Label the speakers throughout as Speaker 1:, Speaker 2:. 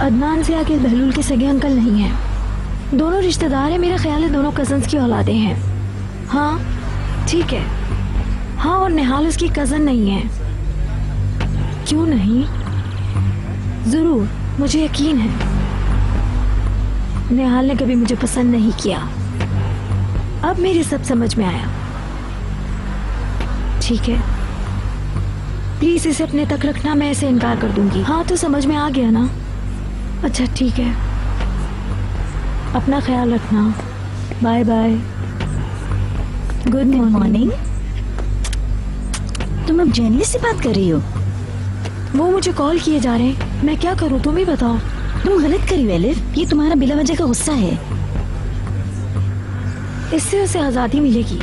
Speaker 1: अदनान से आके बहलूल के सगे अंकल नहीं हैं। दोनों रिश्तेदार हैं, मेरा ख्याल है दोनों कजन्स की औलादे हैं। हाँ ठीक है। हाँ, और निहाल उसकी कजन नहीं है। क्यों नहीं? जरूर, मुझे यकीन है। निहाल ने कभी मुझे पसंद नहीं किया। अब मेरी सब समझ में आया। ठीक है, प्लीज इसे अपने तक रखना, मैं इसे इनकार कर दूंगी। हाँ तो समझ में आ गया ना? अच्छा ठीक है, अपना ख्याल रखना। Bye bye. Good morning.
Speaker 2: तुम अब जेनिया से बात कर रही हो?
Speaker 1: वो मुझे कॉल किए जा रहे हैं, मैं क्या करूं, तुम ही बताओ।
Speaker 2: तुम गलत करी हो एलिफ, ये तुम्हारा बिला वजह का गुस्सा है।
Speaker 1: इससे उसे आजादी मिलेगी।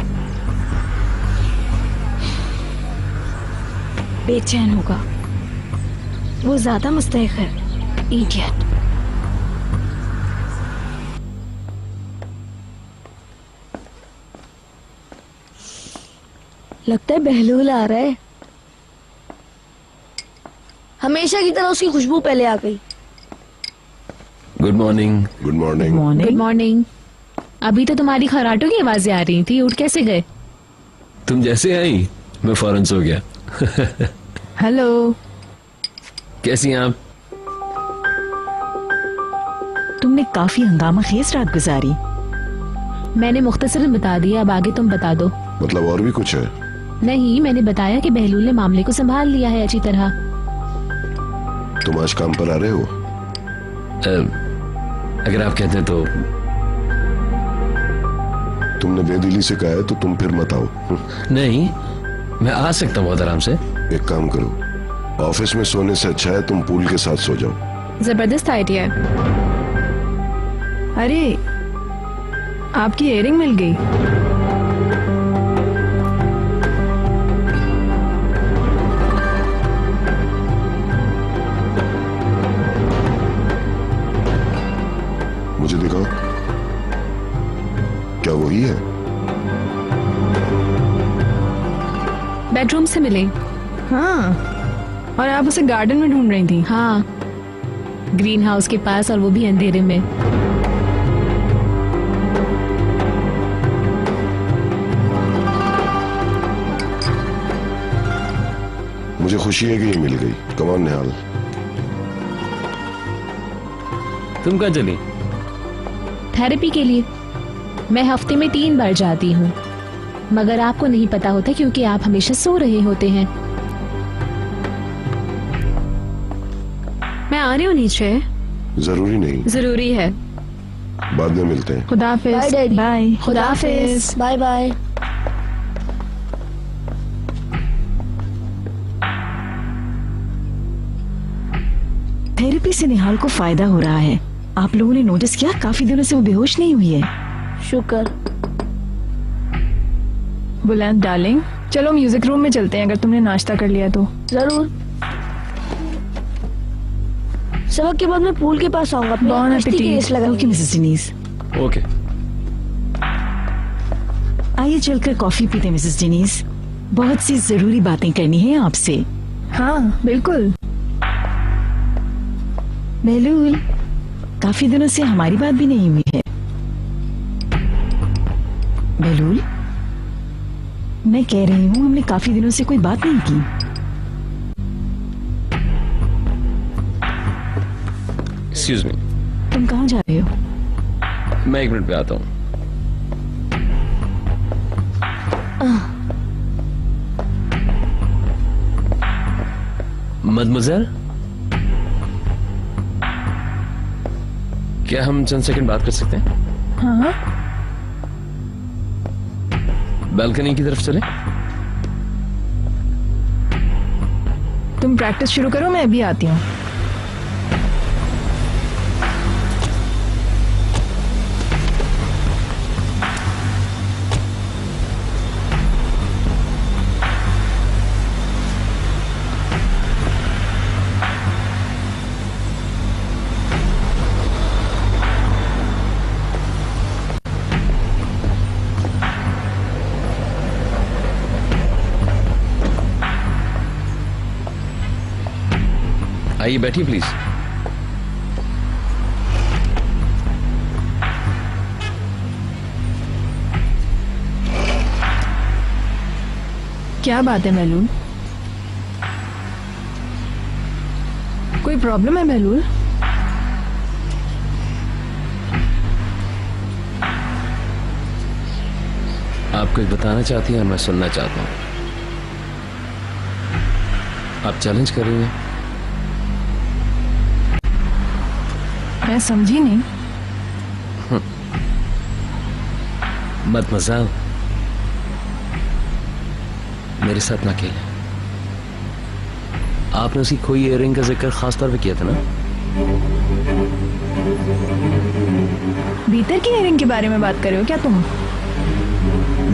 Speaker 1: बेचैन होगा, वो ज्यादा मुस्तहिक है। इडियट।
Speaker 3: लगता है बहलूल आ रहा है। हमेशा की तरह उसकी खुशबू पहले आ गई।
Speaker 4: Good morning.
Speaker 5: Good morning.
Speaker 6: Good morning. अभी तो तुम्हारी खराटों की आवाजें आ रही थी, उठ कैसे गए?
Speaker 4: तुम जैसे आई मैं फौरन सो गया।
Speaker 6: हेलो,
Speaker 4: कैसी हैं आप?
Speaker 2: तुमने काफी हंगामा खेज रात गुजारी।
Speaker 6: मैंने मुख्तसरन बता दिया, अब आगे तुम बता दो।
Speaker 5: मतलब और भी कुछ है?
Speaker 6: नहीं, मैंने बताया कि बहलूल ने मामले को संभाल लिया है अच्छी तरह।
Speaker 5: तुम आज काम पर आ रहे हो?
Speaker 4: अगर आप कहते हैं तो।
Speaker 5: तुमने बेदिली से कहा है तो तुम फिर मत आओ।
Speaker 4: नहीं, मैं आ सकता हूँ बहुत आराम से।
Speaker 5: एक काम करो, ऑफिस में सोने से अच्छा है तुम पूल के साथ सो जाओ।
Speaker 6: जबरदस्त आइडिया है।
Speaker 7: अरे, आपकी इयरिंग मिल गई।
Speaker 5: मुझे दिखाओ, क्या वही है?
Speaker 6: बेडरूम से मिले।
Speaker 7: हाँ, और आप उसे गार्डन में ढूंढ रही थी?
Speaker 6: हाँ, ग्रीन हाउस के पास, और वो भी अंधेरे में।
Speaker 5: मुझे खुशी है कि ये मिल गई। कम ऑन निहाल।
Speaker 4: तुम कहाँ चली?
Speaker 6: थेरेपी के लिए। मैं हफ्ते में 3 बार जाती हूँ, मगर आपको नहीं पता होता क्योंकि आप हमेशा सो रहे होते हैं।
Speaker 1: मैं आ रही हूँ नीचे।
Speaker 5: जरूरी नहीं,
Speaker 1: जरूरी है।
Speaker 5: बाद में मिलते हैं।
Speaker 7: खुदाफिज।
Speaker 3: Bye daddy.
Speaker 7: बाय।
Speaker 3: खुदाफिज। Bye bye.
Speaker 2: थेरेपी से निहाल को फायदा हो रहा है। आप लोगों ने नोटिस किया, काफी दिनों से वो बेहोश नहीं हुई है।
Speaker 3: शुक्र।
Speaker 7: बुलंद डार्लिंग, चलो म्यूजिक रूम में चलते हैं अगर तुमने नाश्ता कर लिया तो।
Speaker 3: जरूर। सबक के बाद मैं पूल के पास आऊंगा। अपनी
Speaker 7: Bon
Speaker 3: कश्ती की
Speaker 7: appetit।
Speaker 3: रेस लगाएंगे।
Speaker 2: Okay Mrs Denise.
Speaker 4: ओके।
Speaker 2: आइए चलकर कॉफी पीते मिसेस डेनीज। बहुत सी जरूरी बातें करनी है आपसे।
Speaker 7: हाँ बिल्कुल।
Speaker 2: बहलूल, काफी दिनों से हमारी बात भी नहीं हुई है। बहलूल, मैं कह रही हूँ हमने काफी दिनों से कोई बात नहीं की।
Speaker 4: Excuse me.
Speaker 2: तुम कहाँ जा रहे हो?
Speaker 4: मैं 1 मिनट पे आता हूँ। मदमुज़ेल, क्या हम चंद सेकंड बात कर सकते हैं?
Speaker 7: हाँ,
Speaker 4: बालकनी की तरफ चले?
Speaker 7: तुम प्रैक्टिस शुरू करो, मैं अभी आती हूँ।
Speaker 4: आइए बैठिए प्लीज।
Speaker 7: क्या बात है महलूल? कोई प्रॉब्लम है महलूल?
Speaker 4: आप कुछ बताना चाहती हैं और मैं सुनना चाहता हूं। आप चैलेंज कर रही हैं?
Speaker 7: मैं समझी नहीं।
Speaker 4: मत मजाक, मेरे साथ ना खेलें। आपने उसकी खोई इयररिंग का जिक्र खास तौर पे किया था ना?
Speaker 7: भीतर की इयररिंग के बारे में बात कर रहे हो क्या तुम?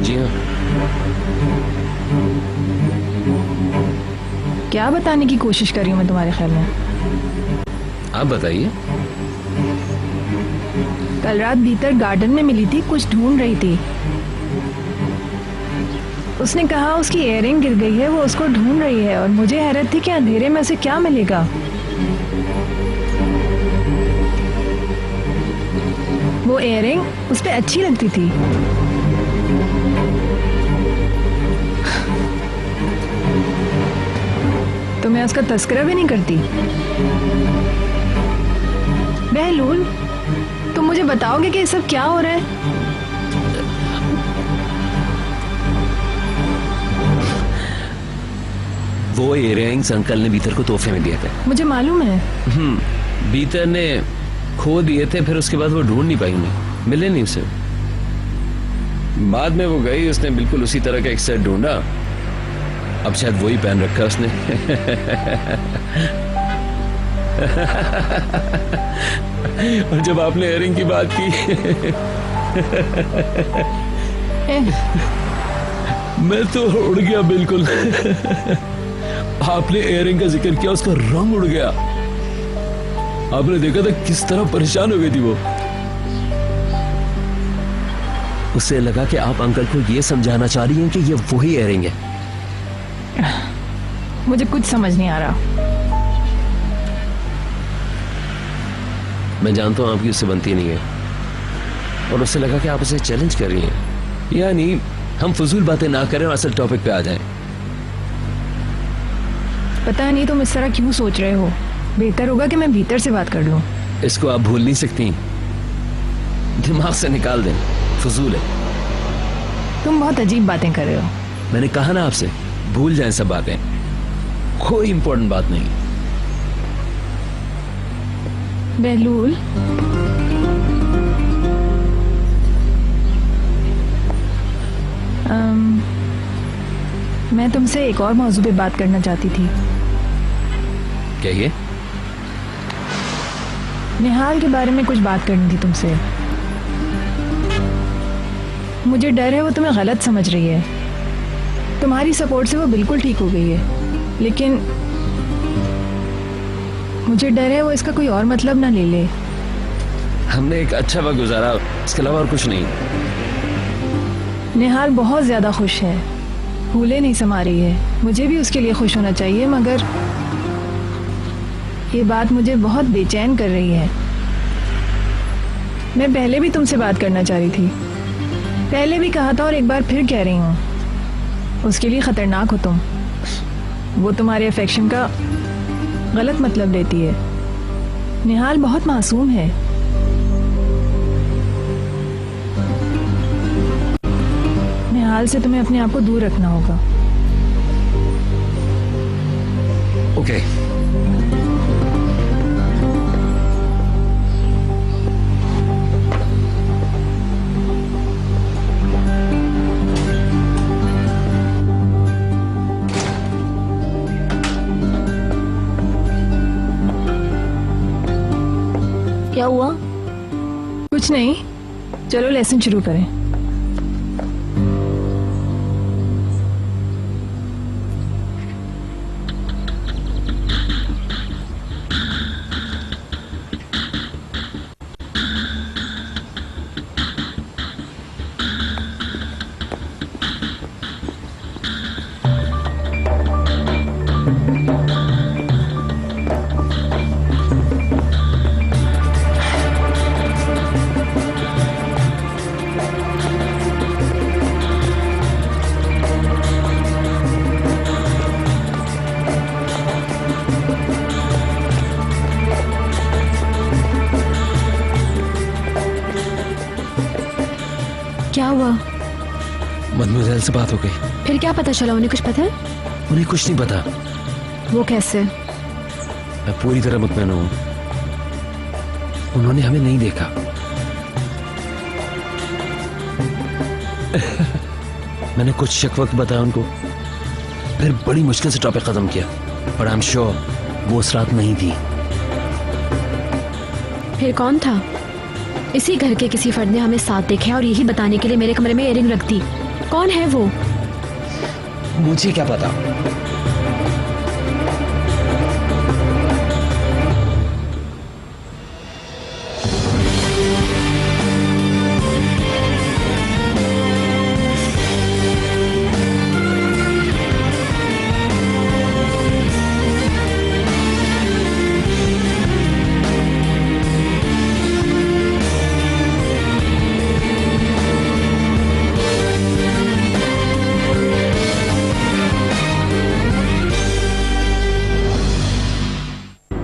Speaker 4: जी हाँ।
Speaker 7: क्या बताने की कोशिश कर रही हूँ मैं तुम्हारे ख्याल में?
Speaker 4: आप बताइए।
Speaker 7: कल रात भीतर गार्डन में मिली थी, कुछ ढूंढ रही थी। उसने कहा उसकी इयररिंग गिर गई है, वो उसको ढूंढ रही है और मुझे हैरत थी कि अंधेरे में उसे क्या मिलेगा। वो इयररिंग उस पे अच्छी लगती थी। तो मैं उसका तस्करा भी नहीं करती। बहलूल, तुम मुझे बताओगे कि ये सब क्या हो रहा है?
Speaker 4: वो इयररिंग्स अंकल ने बीतर को तोहफे में दिए थे।
Speaker 7: मुझे मालूम है।
Speaker 4: बीतर ने खो दिए थे, फिर उसके बाद वो ढूंढ नहीं पाई उन्हें, मिले नहीं उसे। बाद में वो गई, उसने बिल्कुल उसी तरह का एक सेट ढूंढा। अब शायद वही पहन रखा उसने। और जब आपने इयररिंग की बात की मैं तो उड़ गया बिल्कुल। आपने इयररिंग का जिक्र किया, उसका रंग उड़ गया। आपने देखा था किस तरह परेशान हो गई थी वो। उसे लगा कि आप अंकल को ये समझाना चाह रही हैं कि ये वही इयररिंग है।
Speaker 7: मुझे कुछ समझ नहीं आ रहा।
Speaker 4: मैं जानता हूं आपकी उससे बनती नहीं है, और उससे लगा कि आप उसे चैलेंज कर रही हैं। यानी हम फजूल बातें ना करें और असल टॉपिक पे आ जाएं।
Speaker 7: पता नहीं तुम इस तरह क्यों सोच रहे हो। बेहतर होगा कि मैं भीतर से बात कर लूं।
Speaker 4: इसको आप भूल नहीं सकती, दिमाग से निकाल दें, फजूल है।
Speaker 7: तुम बहुत अजीब बातें कर रहे हो।
Speaker 4: मैंने कहा ना आपसे, भूल जाएं सब बातें, कोई इंपॉर्टेंट बात नहीं।
Speaker 7: बहलूल, मैं तुमसे एक और मौजू पे बात करना चाहती थी।
Speaker 4: कहिए।
Speaker 7: निहाल के बारे में कुछ बात करनी थी तुमसे। मुझे डर है वो तुम्हें गलत समझ रही है। तुम्हारी सपोर्ट से वो बिल्कुल ठीक हो गई है, लेकिन मुझे डर है वो इसका कोई और मतलब ना ले ले।
Speaker 4: हमने एक अच्छा वक्त गुजारा, इसके अलावा और कुछ नहीं।
Speaker 7: निहाल बहुत ज्यादा खुश है, फूले नहीं समा रही है। मुझे भी उसके लिए खुश होना चाहिए, मगर ये बात मुझे बहुत बेचैन कर रही है। मैं पहले भी तुमसे बात करना चाह रही थी, पहले भी कहा था और एक बार फिर कह रही हूँ। उसके लिए खतरनाक हो तुम। वो तुम्हारे अफेक्शन का गलत मतलब लेती है। निहाल बहुत मासूम है। निहाल से तुम्हें अपने आप को दूर रखना होगा।
Speaker 4: ओके।
Speaker 3: क्या हुआ?
Speaker 7: कुछ नहीं, चलो लेसन शुरू करें।
Speaker 4: मदमुजैल से बात हो गई।
Speaker 6: फिर क्या पता चला? उन्हें कुछ पता है?
Speaker 4: उन्हें कुछ नहीं पता।
Speaker 6: वो कैसे?
Speaker 4: मैं पूरी तरह मुतमईन हूं, उन्होंने हमें नहीं देखा। मैंने कुछ शक वक्त बताया उनको, फिर बड़ी मुश्किल से टॉपिक खत्म किया, पर आई एम श्योर वो उस रात नहीं थी।
Speaker 6: फिर कौन था? इसी घर के किसी फर्द ने हमें साथ देखा और यही बताने के लिए मेरे कमरे में इयररिंग रख दी। कौन है वो?
Speaker 4: मुझे क्या पता।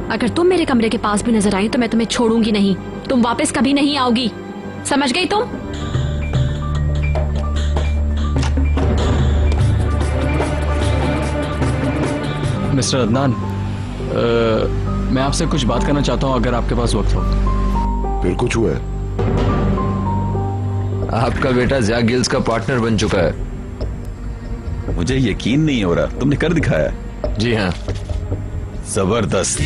Speaker 6: अगर तुम मेरे कमरे के पास भी नजर आई तो मैं तुम्हें छोड़ूंगी नहीं। तुम वापस कभी नहीं आओगी, समझ गई तुम?
Speaker 8: मिस्टर अदनान, मैं आपसे कुछ बात करना चाहता हूं, अगर आपके पास वक्त हो।
Speaker 5: फिर कुछ हुआ है?
Speaker 4: आपका बेटा ज़िया गिल्स का पार्टनर बन चुका है।
Speaker 9: मुझे यकीन नहीं हो रहा, तुमने कर दिखाया।
Speaker 4: जी हाँ,
Speaker 9: जबरदस्त।